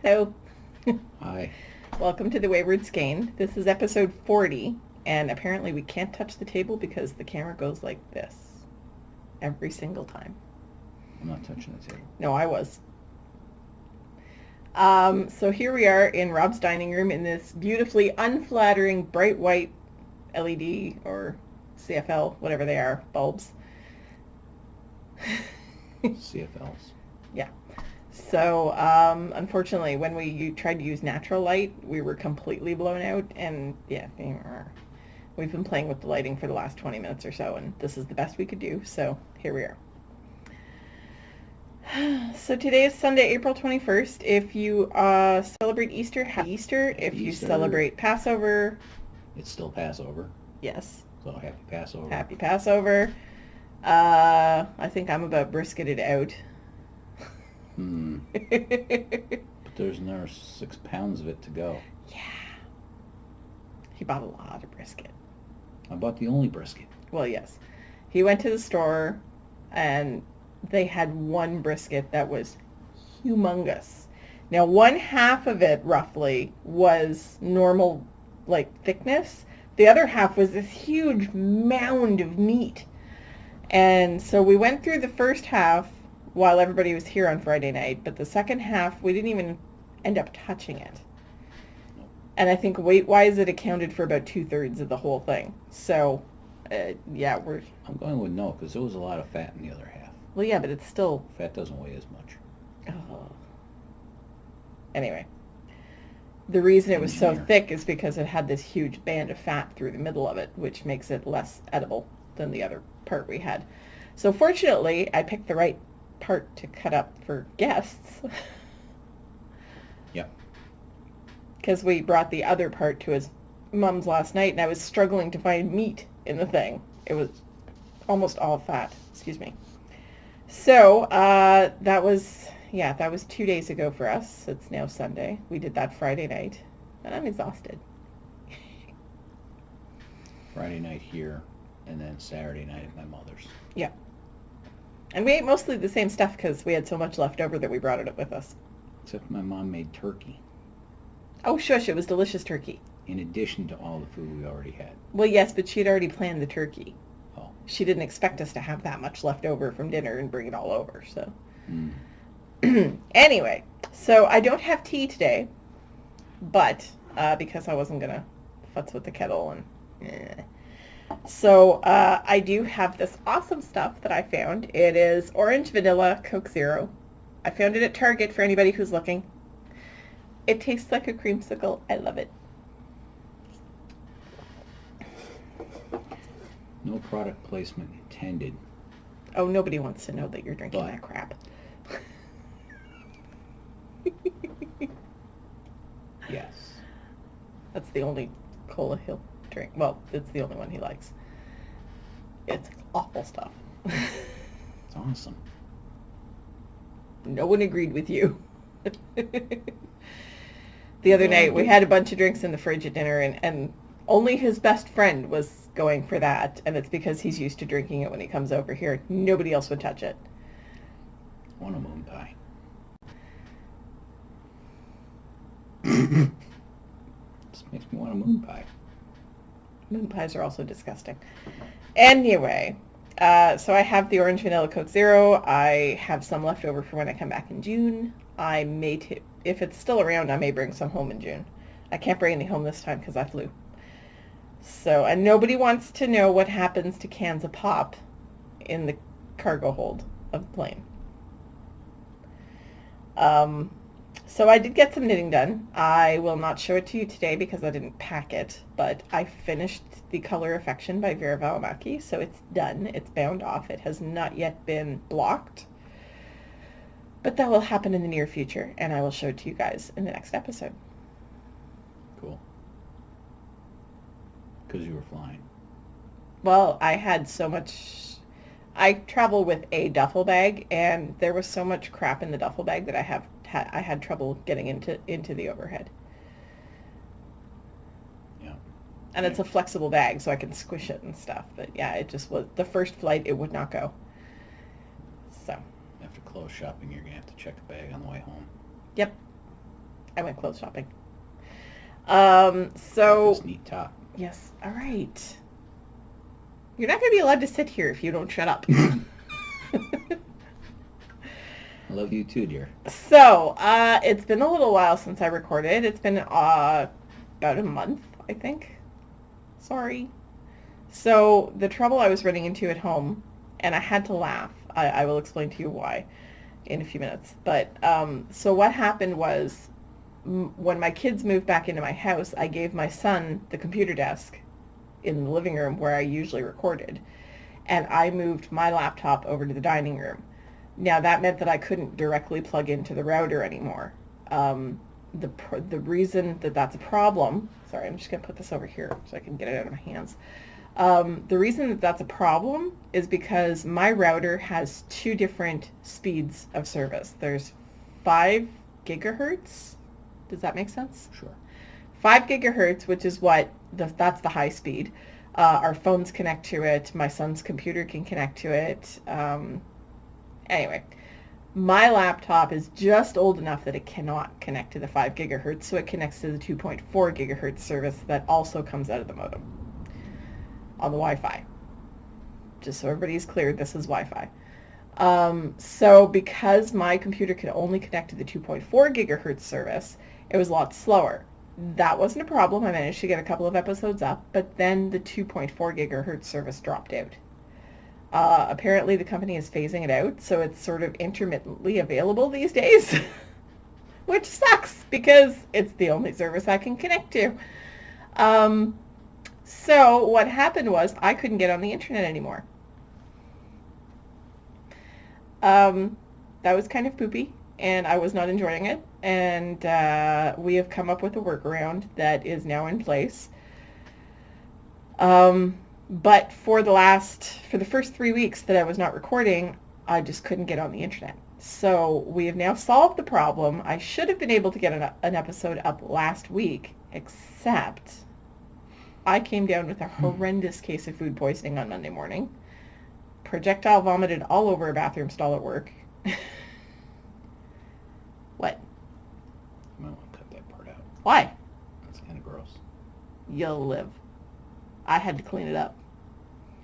Hello. Hi. Welcome to the Wayward Skein. This is episode 40, and apparently we can't touch the table because the camera goes like this every single time. I'm not touching the table. No, I was. So here we are in Rob's dining room in this beautifully unflattering bright white LED or CFL, whatever they are, bulbs. CFLs. Yeah. So, unfortunately, when we tried to use natural light, we were completely blown out, and yeah, we've been playing with the lighting for the last 20 minutes or so, and this is the best we could do, so here we are. So today is Sunday, April 21st. If you celebrate Easter, happy Easter. If you celebrate Passover... It's still Passover. Yes. So happy Passover. Happy Passover. I think I'm about brisketed out. But there's another 6 pounds of it to go. Yeah. He bought a lot of brisket. I bought the only brisket. Well, yes. He went to the store and they had one brisket that was humongous. Now, one half of it, roughly, was normal, thickness. The other half was this huge mound of meat. And so we went through the first half while everybody was here on Friday night, but the second half, we didn't even end up touching it. And I think weight-wise, it accounted for about 2/3 of the whole thing. So, yeah, I'm going with no, because there was a lot of fat in the other half. Well, yeah, but it's still... Fat doesn't weigh as much. Oh. Anyway. The reason it was so thick is because it had this huge band of fat through the middle of it, which makes it less edible than the other part we had. So fortunately, I picked the right part to cut up for guests. Yep. Because we brought the other part to his mom's last night, and I was struggling to find meat in the thing. It was almost all fat. Excuse me. So that was 2 days ago for us. It's now Sunday. We did that Friday night, and I'm exhausted. Friday night here, and then Saturday night at my mother's. Yeah. And we ate mostly the same stuff because we had so much left over that we brought it with us. Except my mom made turkey. Oh, shush, it was delicious turkey. In addition to all the food we already had. Well, yes, but she'd already planned the turkey. Oh. She didn't expect us to have that much left over from dinner and bring it all over, so. Anyway, so I don't have tea today, but because I wasn't going to futz with the kettle and... So I do have this awesome stuff that I found. It is orange vanilla Coke Zero. I found it at Target for anybody who's looking. It tastes like a creamsicle. I love it. No product placement intended. Oh, nobody wants to know that you're drinking that crap. Yes. That's the only cola he'll drink. Well, it's the only one he likes. It's awful stuff. It's awesome. No one agreed with you. The other night, we had a bunch of drinks in the fridge at dinner, and only his best friend was going for that, and it's because he's used to drinking it when he comes over here. Nobody else would touch it. I want a moon pie. This makes me want a moon pie. Moon pies are also disgusting. Anyway, so I have the orange vanilla Coke Zero. I have some left over for when I come back in June. I may, if it's still around, I may bring some home in June. I can't bring any home this time because I flew. So, and nobody wants to know what happens to cans of pop in the cargo hold of the plane. So I did get some knitting done. I will not show it to you today because I didn't pack it, but I finished The Color Affection by Vera Valimaki, so it's done. It's bound off. It has not yet been blocked, but that will happen in the near future, and I will show it to you guys in the next episode. Cool. Because you were flying. Well, I had so much... I travel with a duffel bag, and there was so much crap in the duffel bag that I had trouble getting into the overhead. Yeah. And it's a flexible bag, so I can squish it and stuff. But yeah, it just was... The first flight, it would not go. So. After clothes shopping, you're going to have to check the bag on the way home. Yep. I went clothes shopping. This neat top. Yes, all right. You're not going to be allowed to sit here if you don't shut up. I love you too, dear. So, it's been a little while since I recorded. It's been about a month, I think. Sorry. So, the trouble I was running into at home, and I had to laugh. I will explain to you why in a few minutes. But, so what happened was, when my kids moved back into my house, I gave my son the computer desk in the living room where I usually recorded, and I moved my laptop over to the dining room. Now, that meant that I couldn't directly plug into the router anymore. The reason that that's a problem, sorry, I'm just going to put this over here so I can get it out of my hands. The reason that that's a problem is because my router has two different speeds of service. There's 5 gigahertz. Does that make sense? Sure. 5 gigahertz, which is that's the high speed. Our phones connect to it. My son's computer can connect to it. Anyway, my laptop is just old enough that it cannot connect to the 5 gigahertz, so it connects to the 2.4 gigahertz service that also comes out of the modem on the Wi-Fi. Just so everybody's clear, this is Wi-Fi. So because my computer could only connect to the 2.4 gigahertz service, it was a lot slower. That wasn't a problem. I managed to get a couple of episodes up, but then the 2.4 gigahertz service dropped out. Apparently the company is phasing it out, so it's sort of intermittently available these days, which sucks because it's the only service I can connect to. So what happened was I couldn't get on the internet anymore. That was kind of poopy, and I was not enjoying it, and we have come up with a workaround that is now in place. But for the first 3 weeks that I was not recording, I just couldn't get on the internet. So we have now solved the problem. I should have been able to get an episode up last week, except I came down with a horrendous case of food poisoning on Monday morning. Projectile vomited all over a bathroom stall at work. What? You might want to cut that part out. Why? That's kind of gross. You'll live. I had to clean it up.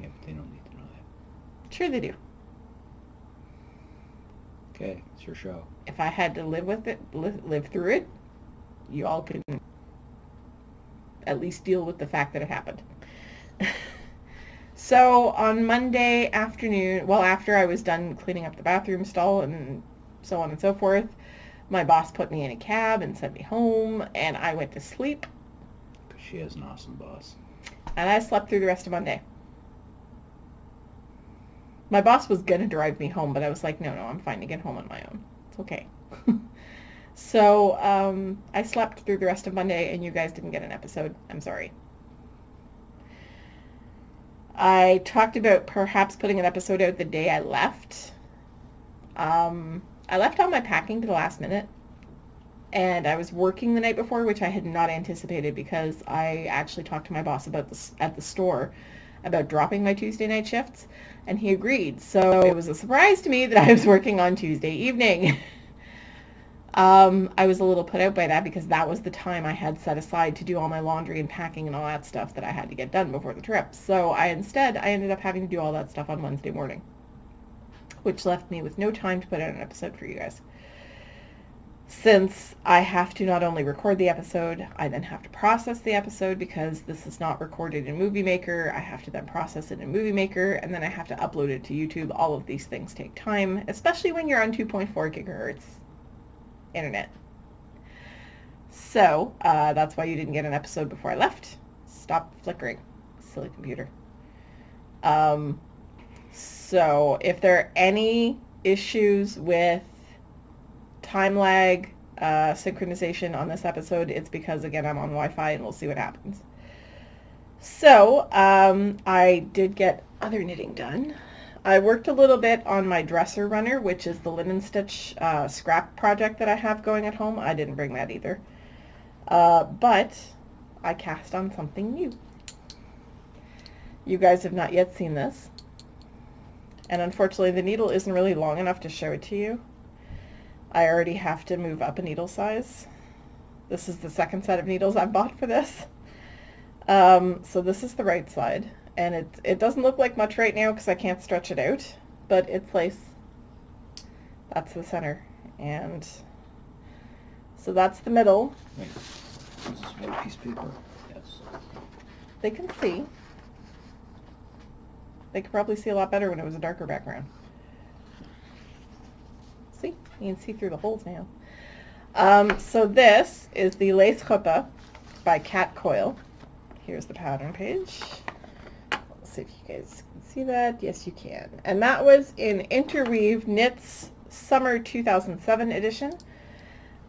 Yeah, but they don't need to know that. Sure they do. Okay, it's your show. If I had to live with it, live through it, you all can at least deal with the fact that it happened. So on Monday afternoon, well, after I was done cleaning up the bathroom stall and so on and so forth, my boss put me in a cab and sent me home, and I went to sleep. Because she has an awesome boss. And I slept through the rest of Monday. My boss was going to drive me home, but I was like, no, I'm fine to get home on my own. It's okay. So I slept through the rest of Monday, and you guys didn't get an episode. I'm sorry. I talked about perhaps putting an episode out the day I left. I left all my packing to the last minute, and I was working the night before, which I had not anticipated because I actually talked to my boss about this at the store about dropping my Tuesday night shifts, and he agreed. So it was a surprise to me that I was working on Tuesday evening. I was a little put out by that because that was the time I had set aside to do all my laundry and packing and all that stuff that I had to get done before the trip. So I ended up having to do all that stuff on Wednesday morning, which left me with no time to put out an episode for you guys. Since I have to not only record the episode, I then have to process the episode because this is not recorded in Movie Maker. I have to then process it in Movie Maker, and then I have to upload it to YouTube. All of these things take time, especially when you're on 2.4 gigahertz internet. So that's why you didn't get an episode before I left. Stop flickering, silly computer. So if there are any issues with time lag, synchronization on this episode, it's because, again, I'm on Wi-Fi, and we'll see what happens. So I did get other knitting done. I worked a little bit on my dresser runner, which is the linen stitch scrap project that I have going at home. I didn't bring that either. But I cast on something new. You guys have not yet seen this. And unfortunately, the needle isn't really long enough to show it to you. I already have to move up a needle size This is the second set of needles I've bought for this. So this is the right side, and it doesn't look like much right now because I can't stretch it out, but it's lace. That's the center, and so that's the middle. Wait, this is white piece of paper. Yes. They can see. They could probably see a lot better when it was a darker background. See? You can see through the holes now. So this is the Lace Chuppah by Cat Coil. Here's the pattern page. Let's see if you guys can see that. Yes, you can. And that was in Interweave Knits Summer 2007 edition.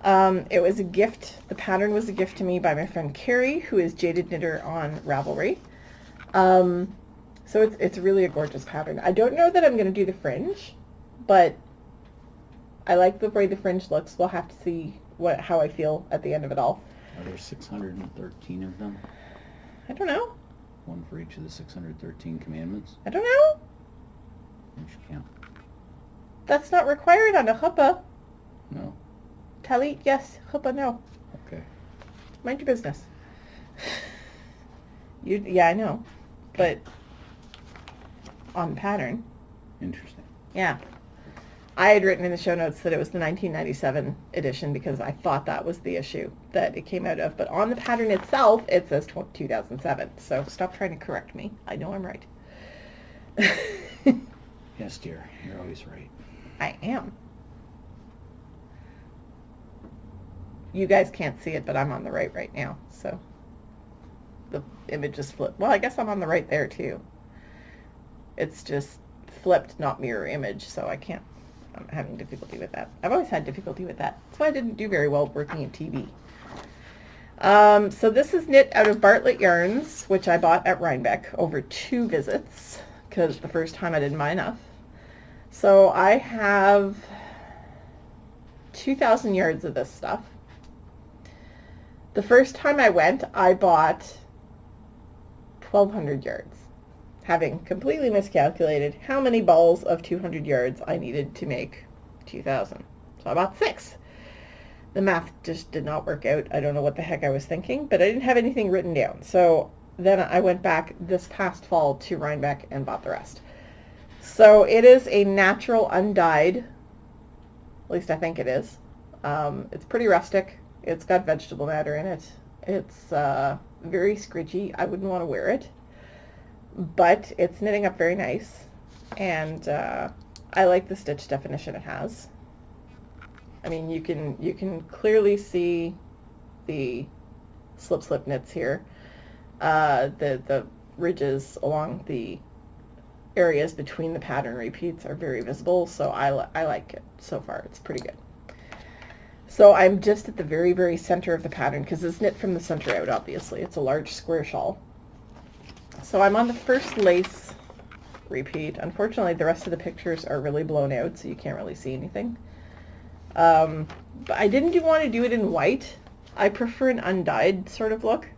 It was a gift. The pattern was a gift to me by my friend Carrie, who is Jaded Knitter on Ravelry. So it's really a gorgeous pattern. I don't know that I'm going to do the fringe, but I like the way the fringe looks. We'll have to see how I feel at the end of it all. Are there 613 of them? I don't know. One for each of the 613 commandments? I don't know. You should count. That's not required on a chuppah. No. Talit, yes. Chuppah, no. Okay. Mind your business. Yeah, I know. But on pattern. Interesting. Yeah. I had written in the show notes that it was the 1997 edition because I thought that was the issue that it came out of. But on the pattern itself, it says 2007. So stop trying to correct me. I know I'm right. Yes, dear. You're always right. I am. You guys can't see it, but I'm on the right now. So the image is flipped. Well, I guess I'm on the right there too. It's just flipped, not mirror image, so I can't. I'm having difficulty with that. I've always had difficulty with that. That's why I didn't do very well working in TV. So this is knit out of Bartlett yarns, which I bought at Rhinebeck over 2 visits, because the first time I didn't buy enough. So I have 2,000 yards of this stuff. The first time I went, I bought 1,200 yards, having completely miscalculated how many balls of 200 yards I needed to make 2,000. So I bought 6. The math just did not work out. I don't know what the heck I was thinking, but I didn't have anything written down. So then I went back this past fall to Rhinebeck and bought the rest. So it is a natural undyed, at least I think it is. It's pretty rustic. It's got vegetable matter in it. It's very scritchy. I wouldn't want to wear it. But it's knitting up very nice, and I like the stitch definition it has. I mean, you can clearly see the slip knits here. The ridges along the areas between the pattern repeats are very visible, so I like it so far. It's pretty good. So I'm just at the very, very center of the pattern because it's knit from the center out, obviously. It's a large square shawl. So I'm on the first lace repeat. Unfortunately, the rest of the pictures are really blown out, so you can't really see anything. But I didn't want to do it in white. I prefer an undyed sort of look.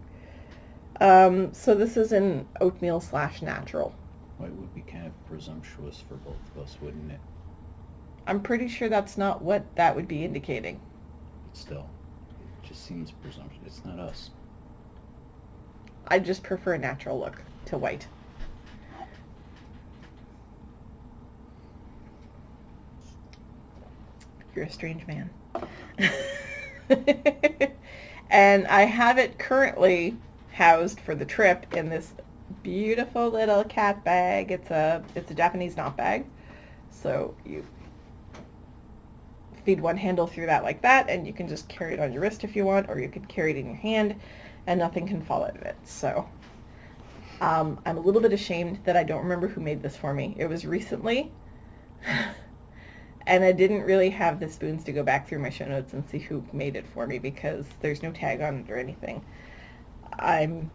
So this is in oatmeal / natural. Well, it would be kind of presumptuous for both of us, wouldn't it? I'm pretty sure that's not what that would be indicating. But still, it just seems presumptuous. It's not us. I just prefer a natural look to white. You're a strange man. And I have it currently housed for the trip in this beautiful little cat bag. It's a Japanese knot bag. So you feed one handle through that like that, and you can just carry it on your wrist if you want, or you could carry it in your hand and nothing can fall out of it. So I'm a little bit ashamed that I don't remember who made this for me. It was recently, and I didn't really have the spoons to go back through my show notes and see who made it for me because there's no tag on it or anything. I'm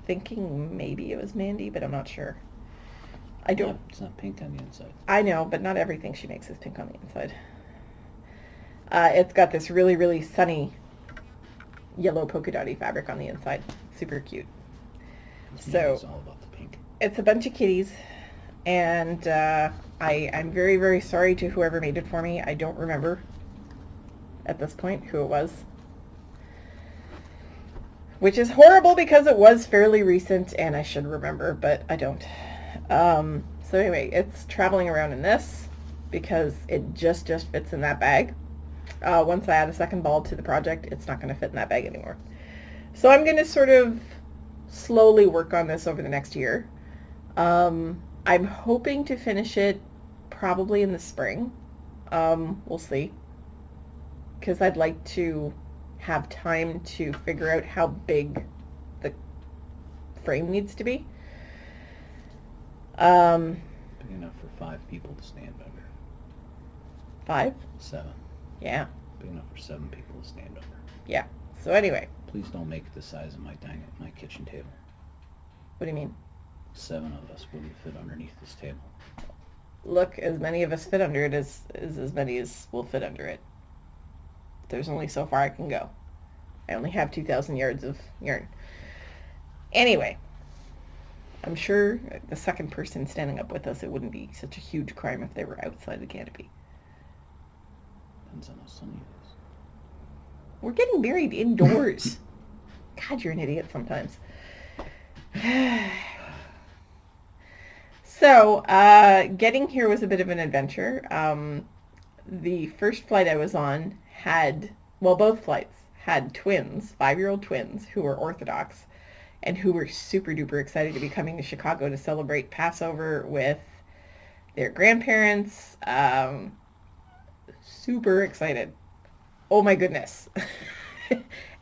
thinking maybe it was Mandy, but I'm not sure. I don't. It's not pink on the inside. I know, but not everything she makes is pink on the inside. It's got this really, really sunny yellow polka dotty fabric on the inside. Super cute. So it's all about the pink. It's a bunch of kitties, and I'm very, very sorry to whoever made it for me. I don't remember. at this point who it was. Which is horrible because it was fairly recent and I should remember, but I don't. So anyway, it's traveling around in this because it just fits in that bag. Once I add a second ball to the project, it's not going to fit in that bag anymore. So I'm going to sort of slowly work on this over the next year. I'm hoping to finish it probably in the spring. We'll see. Because I'd like to have time to figure out how big the frame needs to be. Big enough for 5 people to stand under. 5? 7. Yeah. Big enough for 7 people to stand under. Yeah. So anyway. Please don't make it the size of my kitchen table. What do you mean? 7 of us wouldn't fit underneath this table. Look, as many of us fit under it as many as will fit under it. There's only so far I can go. I only have 2,000 yards of yarn. Anyway, I'm sure the second person standing up with us, it wouldn't be such a huge crime if they were outside the canopy. Depends on how sunny it is. We're getting married indoors. God, you're an idiot sometimes. So, getting here was a bit of an adventure. The first flight I was on both flights had twins, 5-year-old twins, who were Orthodox and who were super duper excited to be coming to Chicago to celebrate Passover with their grandparents. Super excited. Oh my goodness.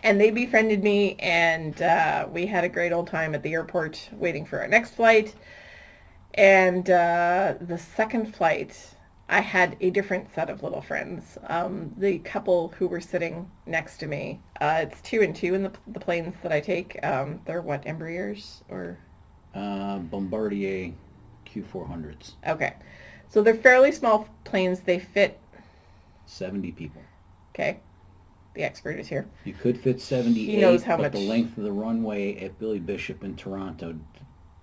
And they befriended me, and we had a great old time at the airport waiting for our next flight. And the second flight, I had a different set of little friends. The couple who were sitting next to me, it's 2 and 2 in the planes that I take. They're what, Embraers or? Bombardier Q400s. Okay. So they're fairly small planes. They fit 70 people. Okay. The expert is here. You could fit 78, he knows how but much the length of the runway at Billy Bishop in Toronto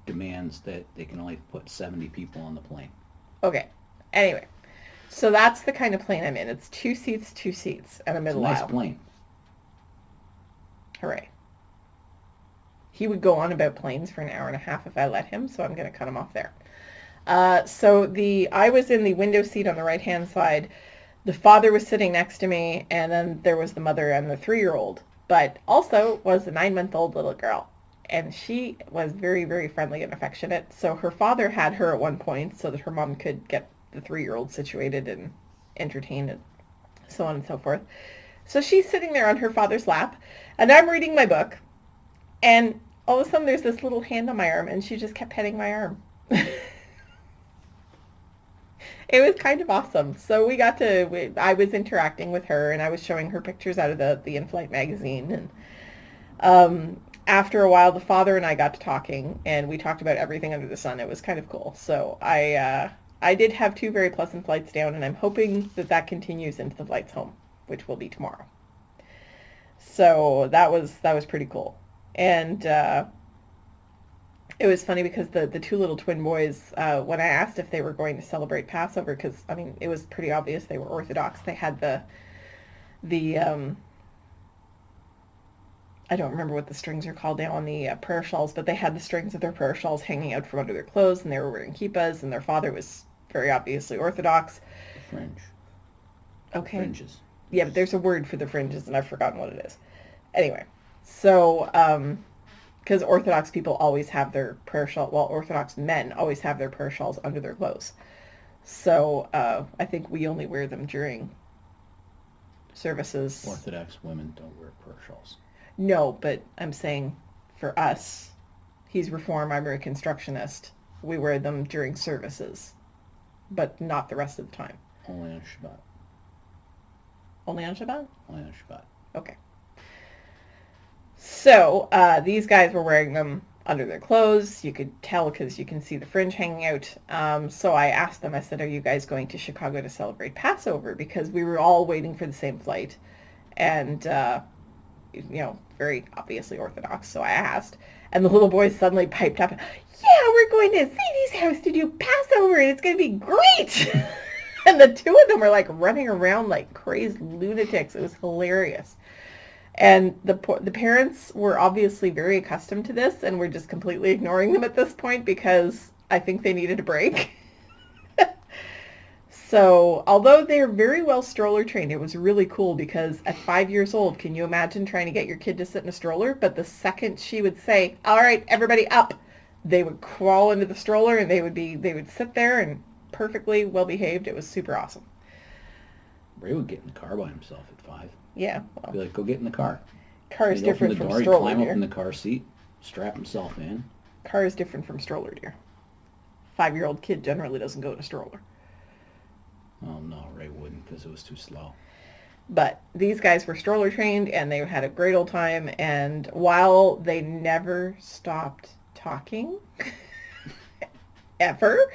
demands that they can only put 70 people on the plane. Okay. Anyway, so that's the kind of plane I'm in. It's 2 seats, and a middle aisle. It's a nice plane. Hooray. He would go on about planes for an hour and a half if I let him, so I'm going to cut him off there. So I was in the window seat on the right-hand side. The father was sitting next to me, and then there was the mother and the 3-year-old, but also was a 9-month-old little girl. And she was very, very friendly and affectionate. So her father had her at one point so that her mom could get the 3-year-old situated and entertained and so on and so forth. So she's sitting there on her father's lap, and I'm reading my book, and all of a sudden there's this little hand on my arm, and she just kept petting my arm. It was kind of awesome. So I was interacting with her, and I was showing her pictures out of the in-flight magazine. And after a while, the father and I got to talking, and we talked about everything under the sun. It was kind of cool. So I did have 2 very pleasant flights down, and I'm hoping that continues into the flights home, which will be tomorrow. So that was pretty cool. And it was funny because the 2 little twin boys, when I asked if they were going to celebrate Passover, because, I mean, it was pretty obvious they were Orthodox. They had the I don't remember what the strings are called now on the prayer shawls, but they had the strings of their prayer shawls hanging out from under their clothes, and they were wearing kippahs, and their father was very obviously Orthodox. Fringe. Okay. Fringes. Yeah, but there's a word for the fringes, and I've forgotten what it is. Anyway, so, because Orthodox people always have their prayer shawl, well, Orthodox men always have their prayer shawls under their clothes. So, I think we only wear them during services. Orthodox women don't wear prayer shawls. No, but I'm saying for us, he's Reform, I'm a Reconstructionist. We wear them during services, but not the rest of the time. Only on Shabbat. Only on Shabbat? Only on Shabbat. Okay. So these guys were wearing them under their clothes. You could tell because you can see the fringe hanging out. So I asked them, I said, are you guys going to Chicago to celebrate Passover? Because we were all waiting for the same flight. And, very obviously Orthodox. So I asked. And the little boys suddenly piped up, yeah, we're going to Sadie's house to do Passover, and it's going to be great. And the two of them were like running around like crazed lunatics. It was hilarious. And the parents were obviously very accustomed to this and were just completely ignoring them at this point because I think they needed a break. So, although they're very well stroller trained, it was really cool because at 5 years old, can you imagine trying to get your kid to sit in a stroller? But the second she would say, "All right, everybody up," they would crawl into the stroller and they would sit there and perfectly well behaved. It was super awesome. Ray would get in the car by himself at 5. Yeah, well, Be like, go get in the car. car is He'd open different the from door, he'd stroller, climb up in dear. the car seat, strap himself in. Car is different from stroller, dear. 5-year-old kid generally doesn't go in a stroller. Oh, no, Ray wouldn't because it was too slow. But these guys were stroller trained and they had a great old time. And while they never stopped talking, ever,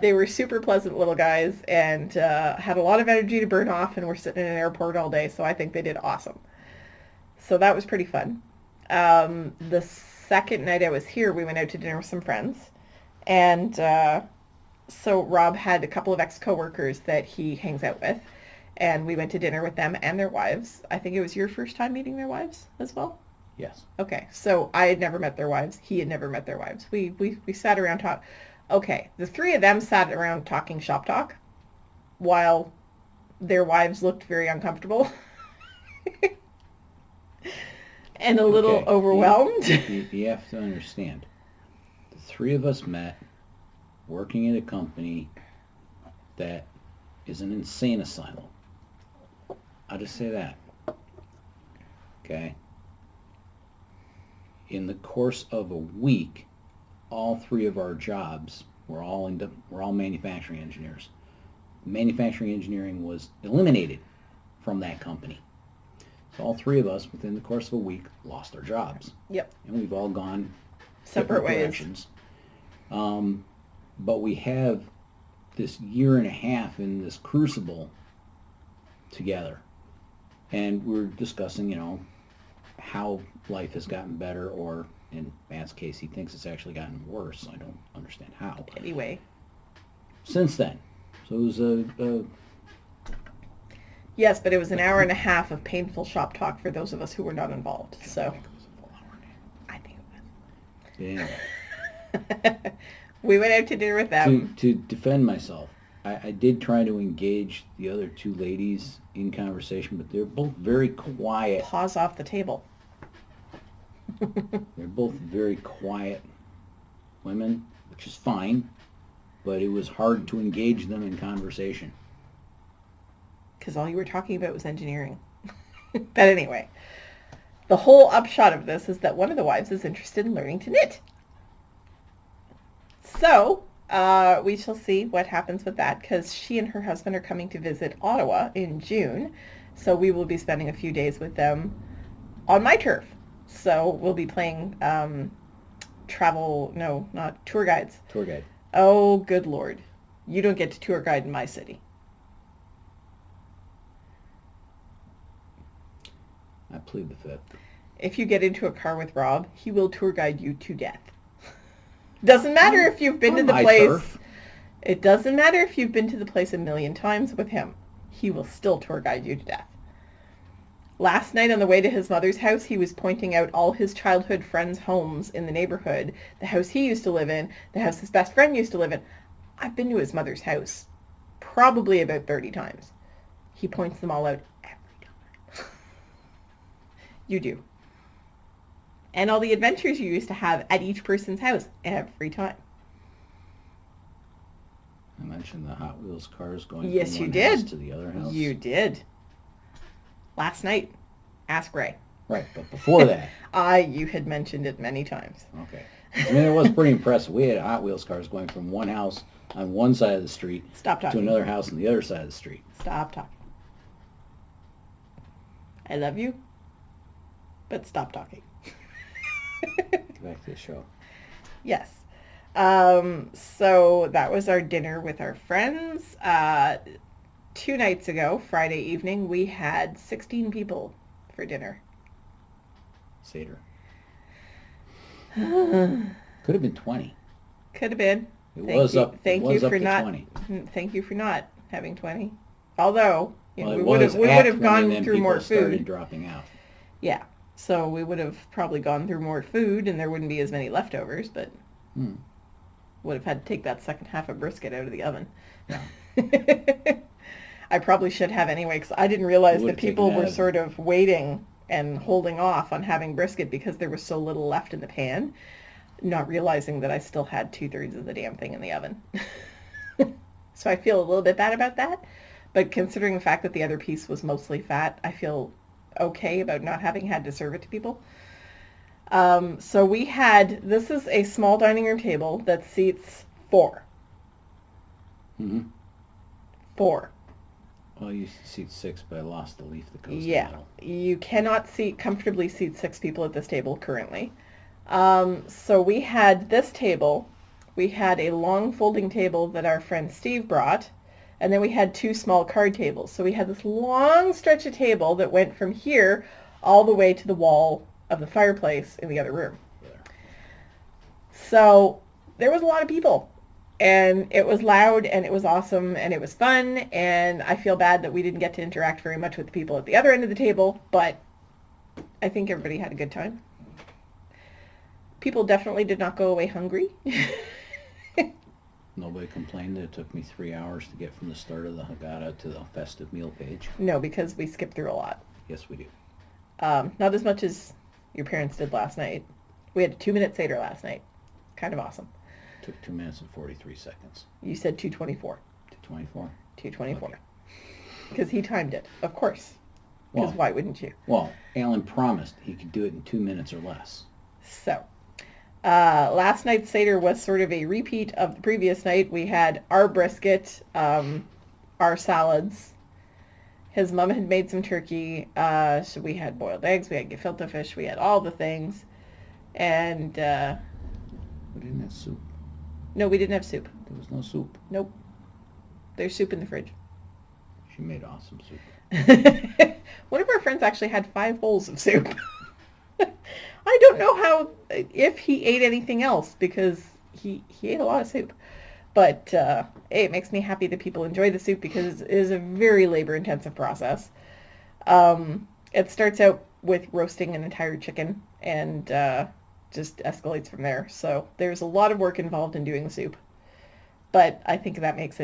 they were super pleasant little guys and had a lot of energy to burn off and were sitting in an airport all day. So I think they did awesome. So that was pretty fun. The second night I was here, we went out to dinner with some friends. And so Rob had a couple of ex-coworkers that he hangs out with. And we went to dinner with them and their wives. I think it was your first time meeting their wives as well? Yes. Okay, so I had never met their wives. He had never met their wives. We sat around talk. Okay, the three of them sat around talking shop talk while their wives looked very uncomfortable and a little overwhelmed. You have to understand. The three of us met working at a company that is an insane asylum. I'll just say that. Okay? In the course of a week, all three of our jobs were all manufacturing engineers. Manufacturing engineering was eliminated from that company. So all three of us, within the course of a week, lost our jobs. Yep. And we've all gone Separate ways. directions. But we have this year and a half in this crucible together. And we're discussing, how life has gotten better, or in Matt's case, he thinks it's actually gotten worse. I don't understand how. Anyway. Since then. So it was a Yes, but it was an hour and a half of painful shop talk for those of us who were not involved. So I think it was. Anyway. We went out to dinner with them. To defend myself, I did try to engage the other two ladies in conversation, but they're both very quiet. Paws off the table. They're both very quiet women, which is fine, but it was hard to engage them in conversation. Because all you were talking about was engineering. But anyway, the whole upshot of this is that one of the wives is interested in learning to knit. So we shall see what happens with that, because she and her husband are coming to visit Ottawa in June. So we will be spending a few days with them on my turf. So we'll be playing tour guides. Tour guide. Oh, good Lord. You don't get to tour guide in my city. I plead the fifth. If you get into a car with Rob, he will tour guide you to death. Doesn't matter if you've been to the place. Turf. It doesn't matter if you've been to the place a million times with him. He will still tour guide you to death. Last night on the way to his mother's house, he was pointing out all his childhood friends' homes in the neighborhood, the house he used to live in, the house his best friend used to live in. I've been to his mother's house probably about 30 times. He points them all out every time. You do. And all the adventures you used to have at each person's house every time. I mentioned the Hot Wheels cars going yes, from you one did. house to the other house. You did. Last night. Ask Ray. Right, but before that. You had mentioned it many times. Okay. I mean, it was pretty impressive. We had Hot Wheels cars going from one house on one side of the street Stop talking. to another house on the other side of the street. Stop talking. I love you, but stop talking. Get back to the show. Yes. So that was our dinner with our friends. 2 nights ago, Friday evening, we had 16 people for dinner. Seder. Could have been 20. Could have been. It was up to 20. Thank you for not having 20. Although, Well, we it would was have at 20, gone and then through more people started food. dropping out. Yeah. So we would have probably gone through more food and there wouldn't be as many leftovers, but would have had to take that second half of brisket out of the oven. Yeah. I probably should have anyway, because I didn't realize You that would have taken people that were as- sort of waiting and holding off on having brisket because there was so little left in the pan, not realizing that I still had 2/3 of the damn thing in the oven. So I feel a little bit bad about that, but considering the fact that the other piece was mostly fat, I feel okay about not having had to serve it to people. So this is a small dining room table that seats 4. Mm-hmm. 4. Well, you seat 6, but I lost the leaf that goes in the Yeah, middle. you cannot comfortably seat 6 people at this table currently. So we had this table. We had a long folding table that our friend Steve brought, and then we had 2 small card tables. So we had this long stretch of table that went from here all the way to the wall of the fireplace in the other room. There. So there was a lot of people. And it was loud, and it was awesome, and it was fun, and I feel bad that we didn't get to interact very much with the people at the other end of the table, but I think everybody had a good time. People definitely did not go away hungry. Nobody complained that it took me 3 hours to get from the start of the Haggadah to the festive meal page. No, because we skipped through a lot. Yes, we do. Not as much as your parents did last night. We had a 2-minute Seder last night. Kind of awesome. Took 2 minutes and 43 seconds. You said 2:24. 2:24? 2:24. Okay. Because he timed it, of course. Because why wouldn't you? Well, Alan promised he could do it in 2 minutes or less. So, last night's Seder was sort of a repeat of the previous night. We had our brisket, our salads. His mom had made some turkey. So we had boiled eggs. We had gefilte fish. We had all the things. And, We didn't have soup. no, we didn't have soup. There was no soup. Nope. There's soup in the fridge. She made awesome soup. One of our friends actually had 5 bowls of soup. I don't know if he ate anything else, because he ate a lot of soup. But it makes me happy that people enjoy the soup, because it is a very labor-intensive process. It starts out with roasting an entire chicken and just escalates from there. So there's a lot of work involved in doing the soup. But I think that makes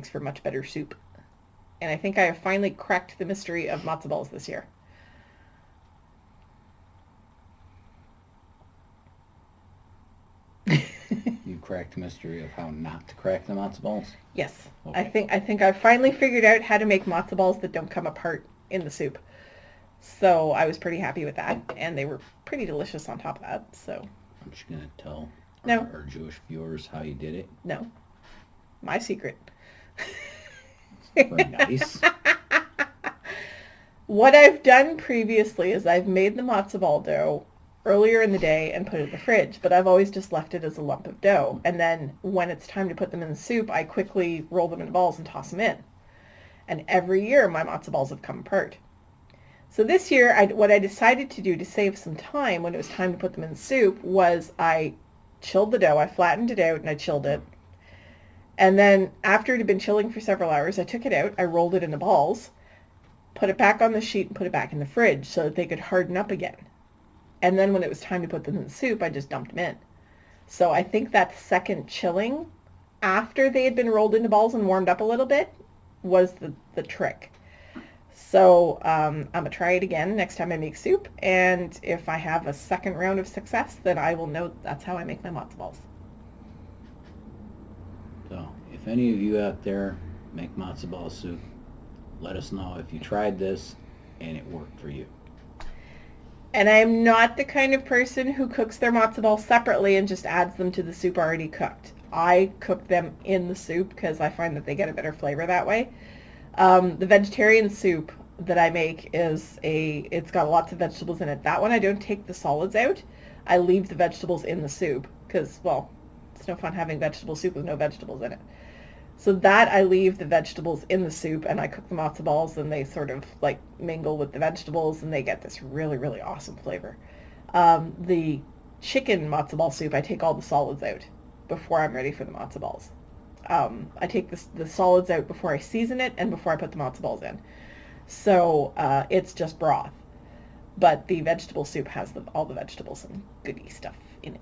for much better soup. And I think I have finally cracked the mystery of matzo balls this year. You cracked the mystery of how not to crack the matzo balls? Yes. Okay. I think I've finally figured out how to make matzo balls that don't come apart in the soup. So I was pretty happy with that, and they were pretty delicious on top of that. So Aren't you going to tell No. our Jewish viewers how you did it? no, my secret. Very nice. What I've done previously is I've made the matzo ball dough earlier in the day and put it in the fridge, but I've always just left it as a lump of dough. And then when it's time to put them in the soup, I quickly roll them into balls and toss them in. And every year my matzo balls have come apart. So this year, what I decided to do to save some time when it was time to put them in the soup was I chilled the dough, I flattened it out, and I chilled it. And then after it had been chilling for several hours, I took it out, I rolled it into balls, put it back on the sheet, and put it back in the fridge so that they could harden up again. And then when it was time to put them in the soup, I just dumped them in. So I think that second chilling, after they had been rolled into balls and warmed up a little bit, was the trick. So I'm going to try it again next time I make soup, and if I have a second round of success, then I will know that's how I make my matzo balls. So, if any of you out there make matzo ball soup, let us know if you tried this and it worked for you. And I'm not the kind of person who cooks their matzo balls separately and just adds them to the soup already cooked. I cook them in the soup because I find that they get a better flavor that way. The vegetarian soup that I make it's got lots of vegetables in it. That one I don't take the solids out. I leave the vegetables in the soup because, well, it's no fun having vegetable soup with no vegetables in it. So that I leave the vegetables in the soup, and I cook the matzo balls, and they sort of like mingle with the vegetables, and they get this really, really awesome flavor. The chicken matzo ball soup, I take all the solids out before I'm ready for the matzo balls. I take the solids out before I season it and before I put the matzo balls in. So it's just broth. But the vegetable soup has all the vegetables and goody stuff in it.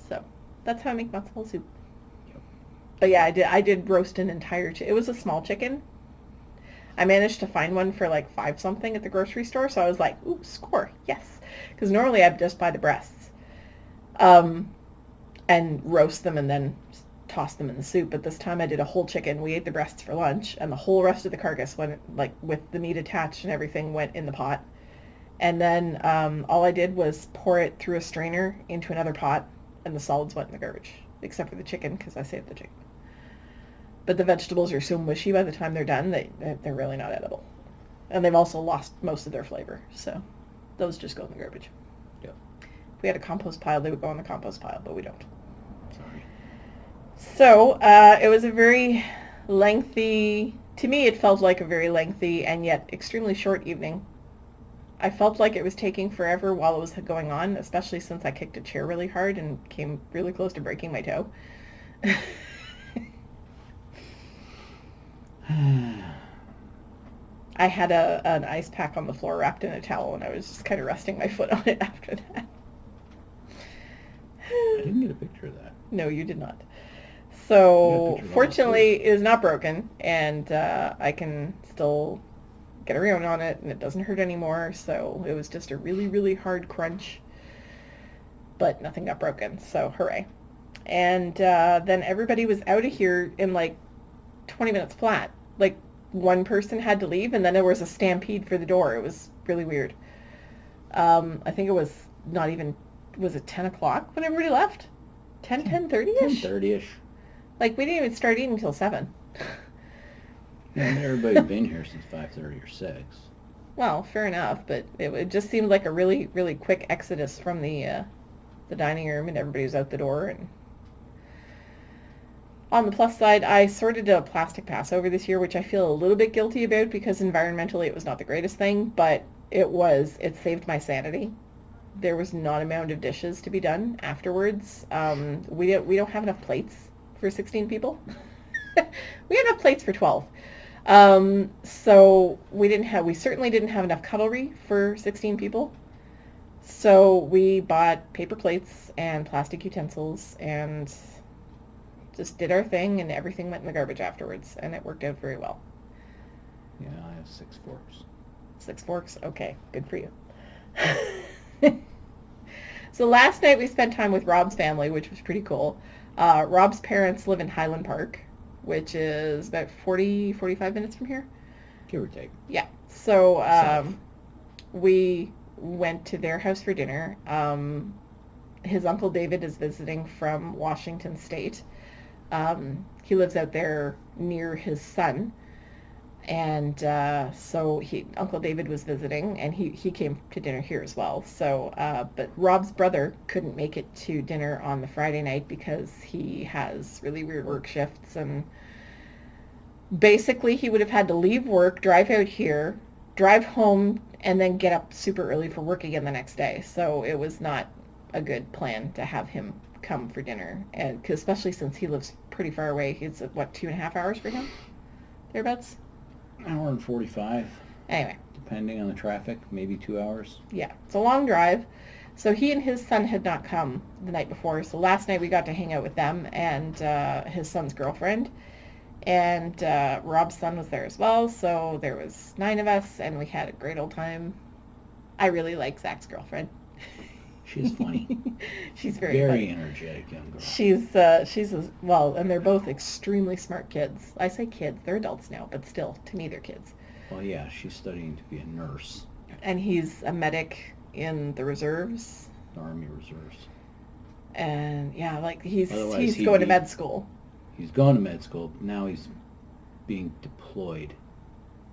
So that's how I make matzo ball soup. Yep. But yeah, I did roast an entire it was a small chicken. I managed to find one for like $5 something at the grocery store, so I was like, ooh, score, yes. Because normally I'd just buy the breasts and roast them and then toss them in the soup. But this time I did a whole chicken. We ate the breasts for lunch, and the whole rest of the carcass went, like with the meat attached and everything, went in the pot. And then all I did was pour it through a strainer into another pot, and the solids went in the garbage, except for the chicken, because I saved the chicken. But the vegetables are so mushy by the time they're done that they're really not edible. And they've also lost most of their flavor, so those just go in the garbage. Yep. If we had a compost pile, they would go in the compost pile, but we don't. Sorry. So it was a very lengthy, to me it felt like a very lengthy and yet extremely short evening. I felt like it was taking forever while it was going on, especially since I kicked a chair really hard and came really close to breaking my toe. I had an ice pack on the floor wrapped in a towel, and I was just kind of resting my foot on it after that. I didn't get a picture of that. No, you did not. So, fortunately, it is not broken, and I can still get around on it, and it doesn't hurt anymore, so it was just a really, really hard crunch, but nothing got broken, so hooray. And then everybody was out of here in like 20 minutes flat. Like, one person had to leave, and then there was a stampede for the door. It was really weird. I think it was not even, was it 10 o'clock when everybody left? 10:30-ish? 10:30-ish. Like, we didn't even start eating until 7. Yeah, and everybody's been here since 5:30 or 6. Well, fair enough, but it just seemed like a really, really quick exodus from the dining room, and everybody was out the door. And on the plus side, I sort of did a plastic Passover this year, which I feel a little bit guilty about because environmentally it was not the greatest thing, but it saved my sanity. There was not an amount of dishes to be done afterwards. We don't have enough plates for 16 people. We had enough plates for 12. So we certainly didn't have enough cutlery for 16 people. So we bought paper plates and plastic utensils and just did our thing, and everything went in the garbage afterwards, and it worked out very well. Yeah, I have 6 forks. 6 forks? Okay, good for you. So last night we spent time with Rob's family, which was pretty cool. Rob's parents live in Highland Park, which is about 45 minutes from here. Give or take. Yeah. So we went to their house for dinner. His Uncle David is visiting from Washington State. He lives out there near his son. And so Uncle David was visiting, and he came to dinner here as well. So, but Rob's brother couldn't make it to dinner on the Friday night because he has really weird work shifts, and basically he would have had to leave work, drive out here, drive home, and then get up super early for work again the next day. So it was not a good plan to have him come for dinner, and especially since he lives pretty far away. It's 2.5 hours for him, thereabouts. Hour and 45. Anyway. Depending on the traffic, maybe 2 hours. Yeah, it's a long drive. So he and his son had not come the night before. So last night we got to hang out with them and his son's girlfriend. And Rob's son was there as well. So there was 9 of us, and we had a great old time. I really like Zach's girlfriend. She's funny. She's very funny. Energetic young girl. She's and they're both extremely smart kids. I say kids, they're adults now, but still, to me, they're kids. Well, yeah, she's studying to be a nurse. And he's a medic in the reserves. The Army Reserves. And yeah, like he's Otherwise, going to med school. He's going to med school. Now he's being deployed,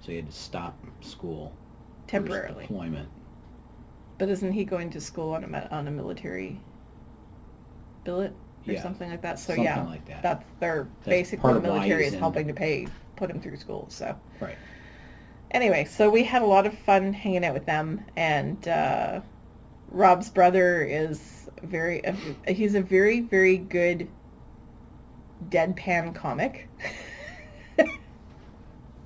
so he had to stop school temporarily. For his deployment. But isn't he going to school on a military billet or something like that? So something yeah, like that. That's part basically the of why military he's is helping to put him through school. So right. Anyway, so we had a lot of fun hanging out with them, and Rob's brother is he's a very, very good deadpan comic.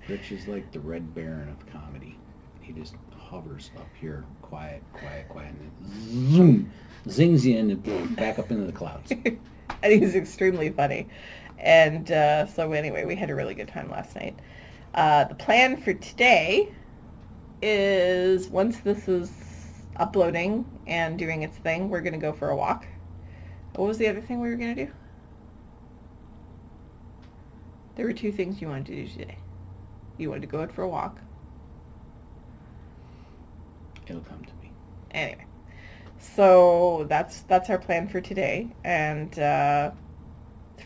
Rich is like the Red Baron of comedy. He just hovers up here, quiet, quiet, quiet, and then zoom, zings you in and back up into the clouds. And he's extremely funny. And so anyway, we had a really good time last night. The plan for today is, once this is uploading and doing its thing, we're going to go for a walk. What was the other thing we were going to do? There were two things you wanted to do today. You wanted to go out for a walk. It'll come to me. Anyway, so that's our plan for today. And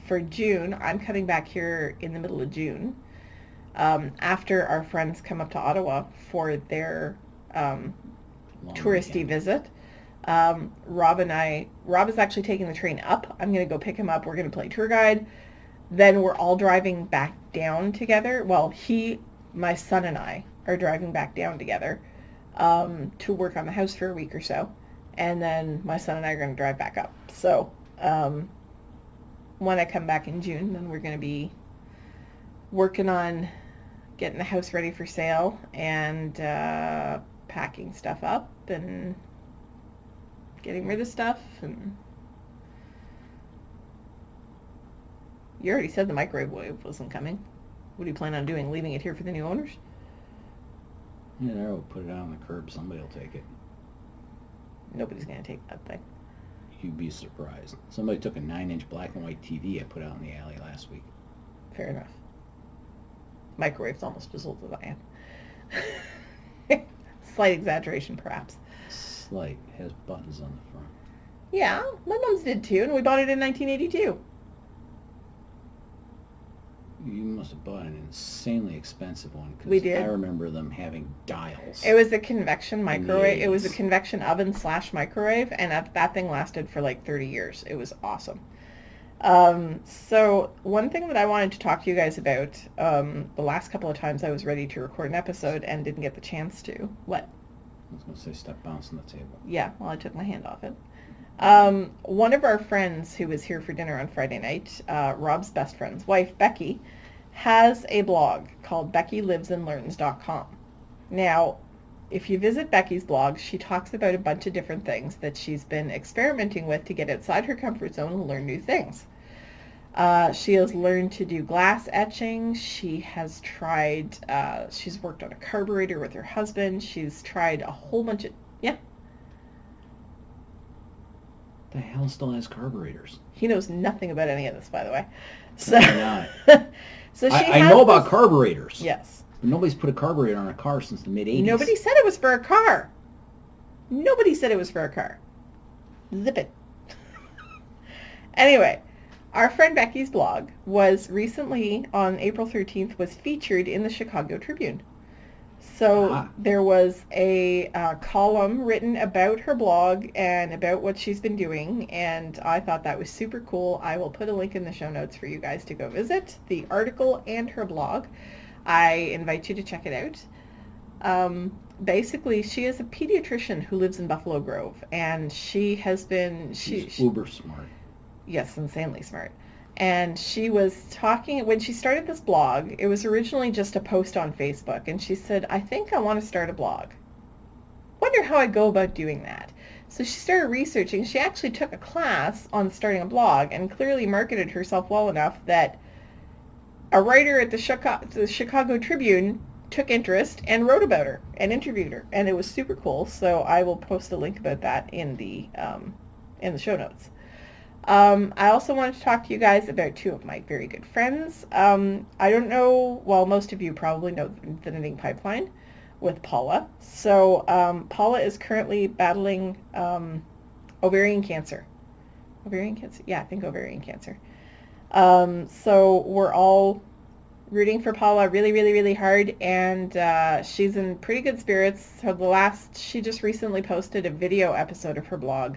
for June, I'm coming back here in the middle of June, after our friends come up to Ottawa for their touristy visit. Rob is actually taking the train up. I'm going to go pick him up. We're going to play tour guide. Then we're all driving back down together. Well, my son and I are driving back down together to work on the house for a week or so. And then my son and I are going to drive back up. So when I come back in June, then we're going to be working on getting the house ready for sale and packing stuff up and getting rid of stuff. And you already said the microwave wasn't coming. What do you plan on doing? Leaving it here for the new owners? Yeah, I'll put it out on the curb. Somebody will take it. Nobody's going to take that thing. You'd be surprised. Somebody took a 9-inch black and white TV I put out in the alley last week. Fair enough. Microwave's almost as old as I am. Slight exaggeration, perhaps. Slight. It has buttons on the front. Yeah, my mom's did too, and we bought it in 1982. You must have bought an insanely expensive one. We did. I remember them having dials. It was a convection microwave. It was a 80s. convection oven / microwave, and that thing lasted for like 30 years. It was awesome. So one thing that I wanted to talk to you guys about, the last couple of times I was ready to record an episode and didn't get the chance to. What? I was going to say stop bouncing the table. Yeah, well, I took my hand off it. One of our friends who was here for dinner on Friday night, Rob's best friend's wife, Becky, has a blog called BeckyLivesAndLearns.com. Now, if you visit Becky's blog, she talks about a bunch of different things that she's been experimenting with to get outside her comfort zone and learn new things. She has learned to do glass etching. She has tried, she's worked on a carburetor with her husband. She's tried a whole bunch of, yeah. The hell still has carburetors? He knows nothing about any of this, by the way. So, Not. so I know about carburetors. Yes. But nobody's put a carburetor on a car since the mid-'80s. Nobody said it was for a car. Nobody said it was for a car. Zip it. Anyway, our friend Becky's blog was recently, on April 13th, was featured in the Chicago Tribune. So there was a column written about her blog and about what she's been doing, and I thought that was super cool. I will put a link in the show notes for you guys to go visit the article and her blog. I invite you to check it out. Basically, she is a pediatrician who lives in Buffalo Grove, and she has been... She's uber smart. Yes, insanely smart. And she was talking, when she started this blog, it was originally just a post on Facebook, and she said, I think I want to start a blog. Wonder how I go about doing that. So she started researching. She actually took a class on starting a blog and clearly marketed herself well enough that a writer at the Chicago Tribune took interest and wrote about her and interviewed her, and it was super cool. So I will post a link about that in the show notes. I also wanted to talk to you guys about two of my very good friends. I don't know, well, most of you probably know the Knitting Pipeline with Paula. So Paula is currently battling ovarian cancer. Ovarian cancer? Yeah, I think ovarian cancer. So we're all rooting for Paula really, really, really hard, and she's in pretty good spirits. So she just recently posted a video episode of her blog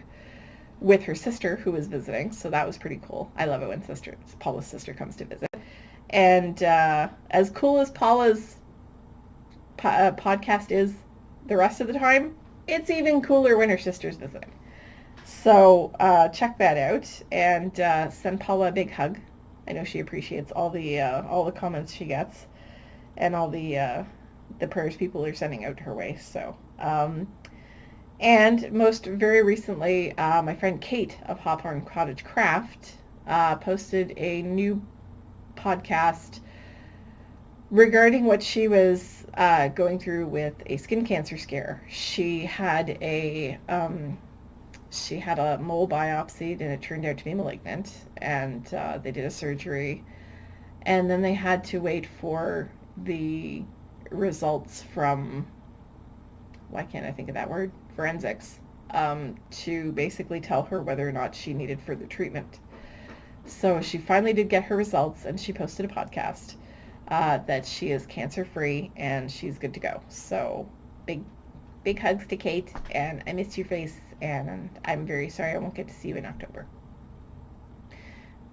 with her sister who was visiting, so that was pretty cool. I love it when Paula's sister comes to visit. And as cool as Paula's podcast is the rest of the time, it's even cooler when her sister's visiting. So check that out, and send Paula a big hug. I know she appreciates all the comments she gets and all the prayers people are sending out her way. So, and most very recently, my friend Kate of Hawthorne Cottage Craft posted a new podcast regarding what she was going through with a skin cancer scare. She had a mole biopsied and it turned out to be malignant, and they did a surgery, and then they had to wait for the results from, why can't I think of that word, forensics, to basically tell her whether or not she needed further treatment. So she finally did get her results, and she posted a podcast that she is cancer-free and she's good to go. So big hugs to Kate, and I miss your face, and I'm very sorry I won't get to see you in October.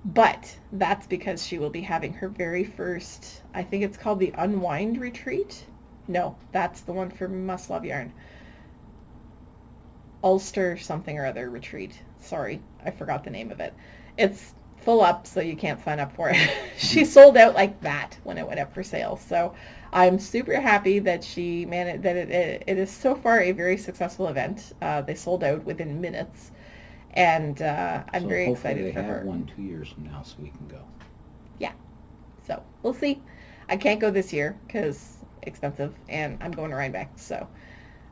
But that's because she will be having her very first, I think it's called the Unwind Retreat. No, that's the one for Must Love Yarn. Ulster something or other retreat. Sorry, I forgot the name of it. It's full up, so you can't sign up for it. She sold out like that when it went up for sale. So I'm super happy that she managed, that it is so far a very successful event. They sold out within minutes, and I'm very excited for her. So hopefully they have one 2 years from now, so we can go. Yeah, so we'll see. I can't go this year because expensive, and I'm going to Rhinebeck. So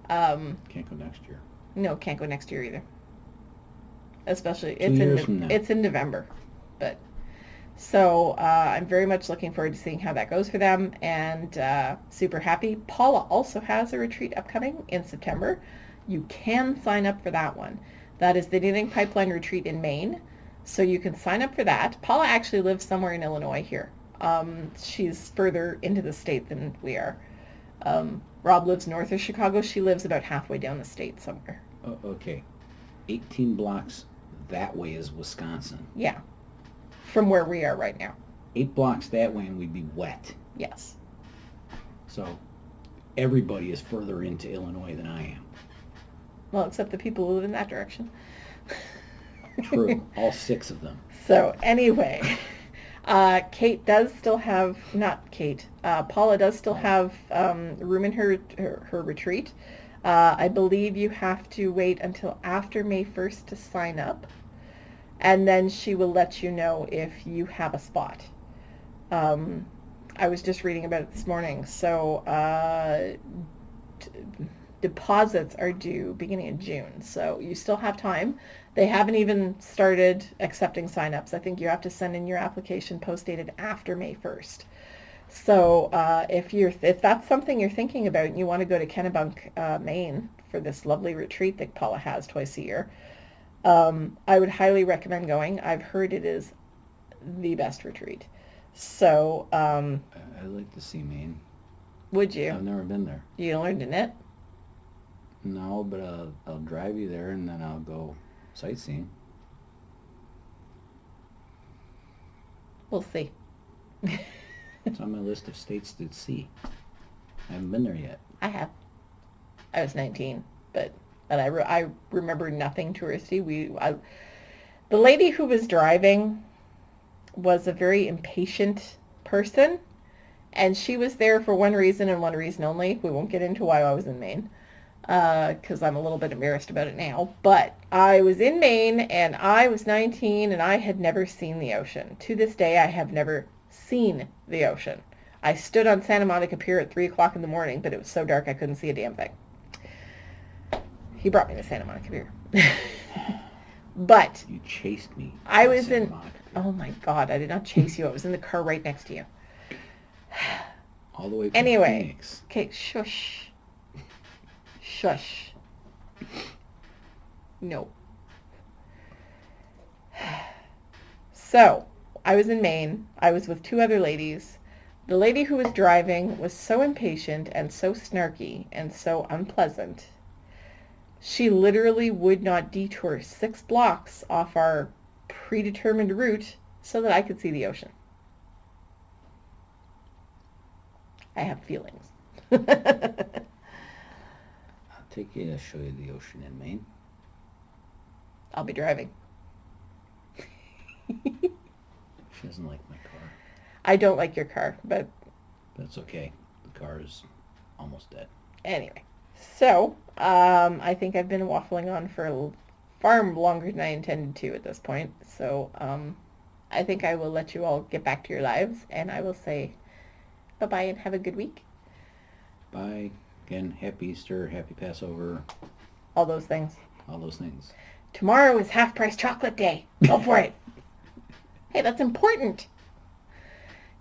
can't go next year. No, can't go next year either. Especially it's in November. But so I'm very much looking forward to seeing how that goes for them, and super happy. Paula also has a retreat upcoming in September. You can sign up for that one. That is the Knitting Pipeline Retreat in Maine. So you can sign up for that. Paula actually lives somewhere in Illinois here. She's further into the state than we are. Rob lives north of Chicago. She lives about halfway down the state somewhere. Oh, okay. 18 blocks that way is Wisconsin. Yeah. From where we are right now. 8 blocks that way and we'd be wet. Yes. So everybody is further into Illinois than I am. Well, except the people who live in that direction. True. All 6 of them. So anyway, Kate does still have, not Kate, Paula does still have room in her retreat. I believe you have to wait until after May 1st to sign up, and then she will let you know if you have a spot. I was just reading about it this morning. So deposits are due beginning of June, so you still have time. They haven't even started accepting sign-ups. I think you have to send in your application post-dated after May 1st. So if that's something you're thinking about and you want to go to Kennebunk, Maine for this lovely retreat that Paula has twice a year, I would highly recommend going. I've heard it is the best retreat. So I'd like to see Maine. Would you? I've never been there. You learned to knit? No, but I'll drive you there and then I'll go sightseeing. We'll see. It's on my list of states to see. I haven't been there yet. I have. I was 19, but I remember nothing touristy. The lady who was driving was a very impatient person, and she was there for one reason and one reason only. We won't get into why I was in Maine, because I'm a little bit embarrassed about it now. But I was in Maine, and I was 19, and I had never seen the ocean. To this day, I have never seen the ocean. I stood on Santa Monica Pier at 3 o'clock in the morning, but it was so dark I couldn't see a damn thing. He brought me to Santa Monica Pier. But you chased me. I was in... Oh my God, I did not chase you. I was in the car right next to you. All the way from anyway, Phoenix. Okay, shush. Shush. No. So, I was in Maine. I was with 2 other ladies. The lady who was driving was so impatient and so snarky and so unpleasant. She literally would not detour 6 blocks off our predetermined route so that I could see the ocean. I have feelings. I'll take you to show you the ocean in Maine. I'll be driving. He doesn't like my car. I don't like your car, but That's okay. The car is almost dead. anyway. So, I think I've been waffling on for far longer than I intended to at this point. So, I think I will let you all get back to your lives, and I will say bye-bye and have a good week. Bye. Again, happy Easter, happy Passover, All those things. all those things. Tomorrow is half-price chocolate day. Go for it. Hey, that's important.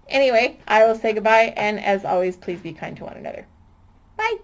Anyway, I will say goodbye, and as always, please be kind to one another. Bye.